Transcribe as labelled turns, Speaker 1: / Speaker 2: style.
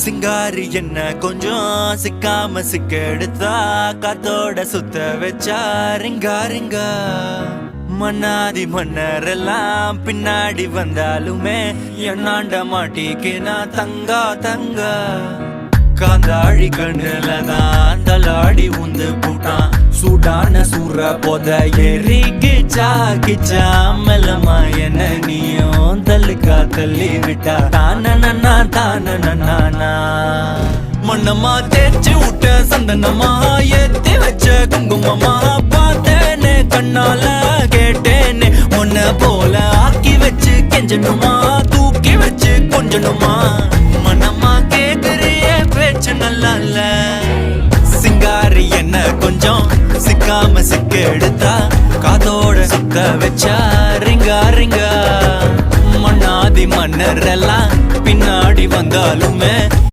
Speaker 1: சிங்காரி என்ன கொஞ்சம் சிக்காம சிக்க எடுத்தா காத்தோட சுத்த வச்சா ரிங்கா ரிங்கா மன்னாதி மன்னரெல்லாம் பின்னாடி வந்தாலுமே என்னாண்ட மாட்டிக்கு நான் தங்கா தங்கா காந்தாழி கண்ணுலதான் தலாடி உந்து பூட்டான் சூடான சூற போத ஏறி கிச்சா கிச்சா மெல்லமா என்ன நீயும் தள்ளுக்கா தள்ளி விட்டா தானனா தானனா மண்ணம்மா தேய்ச்சி விட்ட சந்தனமா ஏத்தி வச்ச குங்குமமா பார்த்தேனே கண்ணால கேட்டேனே உன்ன போல ஆக்கி வச்சு கெஞ்சணுமா தூக்கி வச்சு கொஞ்சணுமா மனமா கேக்குறிய பேச்சு நல்லா இல்ல சிங்காரி என்ன கொஞ்சம் சிக்காம சிக்க எடுத்தா காதோட சுத்த வச்சா ரிங்கா ரிங்கா மண்ணாதி மன்னர் எல்லாம் பின்னாடி வந்தாலுமே